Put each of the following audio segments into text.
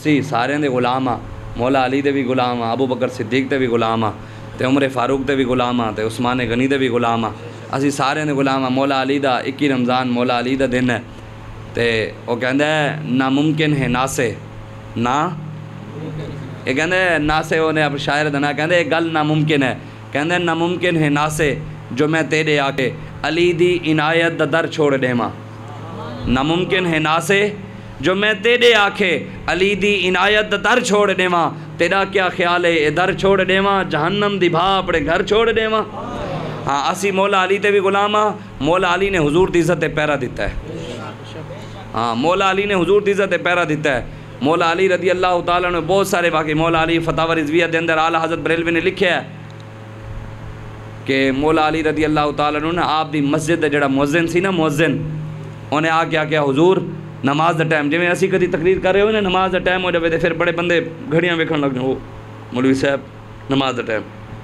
सी सारे दे गुलाम हाँ, मौला अली दे भी गुलाम हाँ, अबू बकर सिद्दीक दे भी गुलाम हाँ, ते उमर फारूक दे भी गुलाम हाँ, ते उस्मान गनी दे भी गुलाम हाँ। असी सारे दे गुलाम हाँ। मौला अली दा 21 रमज़ान मौला अली दा दिन है, ते वो कहंदा है नामुमकिन है ना से ना, ये कहंदे ना से उन्हें अब शायर दा ना कहंदे गल नामुमकिन है, कहंदे नामुमकिन है ना से जो मैं तेरे आके अली दी इनायत दा दर छोड़ देवा। नामुमकिन है ना से जो मैं तेरे आखे अली दी इनायत दा दर छोड़ देवा। तेरा क्या ख्याल है दर छोड़ देवा, जहन्नम दी भा अपने घर छोड़ देवा। हाँ असी मौला अली ते भी गुलाम हाँ। मौला अली ने हुजूर दी इज्जत पैरा दिता है। हाँ मौला अली ने हुजूर दी इज्जत पैरा दिता है। मौला अली रदी अल्लाह तआला ने बहुत सारे वाक़े, मौला अली फतावा रिज़विया के अंदर आला हज़रत बरेलवी ने लिखे है कि मौला अली रदी अल्लाह तआला ने आप दी मस्जिद का जड़ा मुअज्जिन सी ना, मुअज्जिन उन्हें आ क्या क्या हुजूर नमाज का टाइम, जिमें असी कभी तकरीर कर रहे हो ना नमाज का टाइम हो जाए तो फिर बड़े बंदे घड़ियाँ वेखण लग जाओ, मौलवी साहब नमाज का टाइम,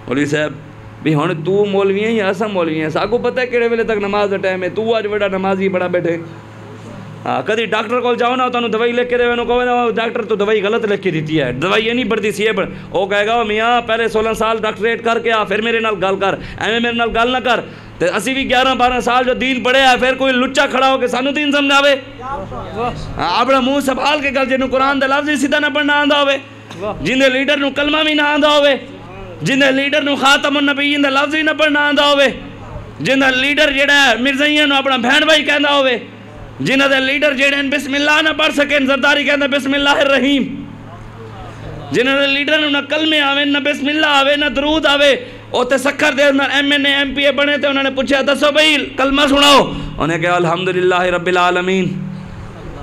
मौलवी साहब भी हुण तू मौलवी है या असां मौलवी हैं, साकू पता है किहड़े वेले तक नमाज का टाइम है, तू अज बड़ा नमाजी बड़ा बैठे। हाँ कभी डॉक्टर को जाओ ना, तुहानू दवाई लिख के देवे, कहो ना डॉक्टर तो दवाई गलत लिख के दी है, दवाई ये नहीं बढ़ती सी है, वो कहेगा मियाँ पहले 16 साल डॉक्टरेट करके आ फिर मेरे नाल गल कर, एवं मेरे नाल गल ना कर। तो असी भी 11-12 साल जो दीन पढ़े है, फिर कोई लुच्चा खड़ा हो के सानू दीन समझावे। अपना मुँह संभाल के गल, जिन्होंने कुरान का लफ्ज़ ही सीधा ना पढ़ना आंदा होवे, जिंदे लीडर नू कलमा भी ना आंदा होवे, जिंदे लीडर नू खातमुन नबीय्यीन दा लफ्ज़ ही ना पढ़ना आंदा होवे, जिंदा लीडर जेड़ा मिर्ज़ाइयां नू अपना भैन भाई कहंदा होवे, जिन्हां दे लीडर जेड़े बिस्मिल्लाह ना पढ़ सकें, जरदारी कहंदा बिस्मिल्लाहिर रहीम, जिन्हां दे लीडर नू ना कलमे आवे ना बिस्मिल्लाह आवे ना दरूद आवे, उत्ते सखर दे अंदर MNA MPA बने, तो उन्होंने पूछा दसो भाई कलमा सुनाओ, उन्हें कहा अल्हम्दुलिल्लाहि रब्बिल आलमीन।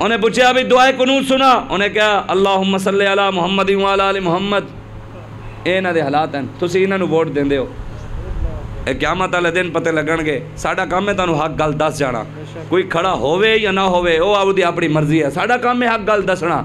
उन्हें पूछा भाई दुआए कुनूत सुना, उन्हें कहा अल्लाहुम्मा सल्ली अला मुहम्मद व अला आलि मुहम्मद। इन्हां दे हालात हैं, तुसीं इन्हां नू वोट देंदे हो, क़यामत वाले दिन पते लगणगे। साडा काम है तुहानू हक गल दस जाना, कोई खड़ा होवे या ना होवे वो आपदी अपनी मर्जी है, साडा काम है हक गल दसना।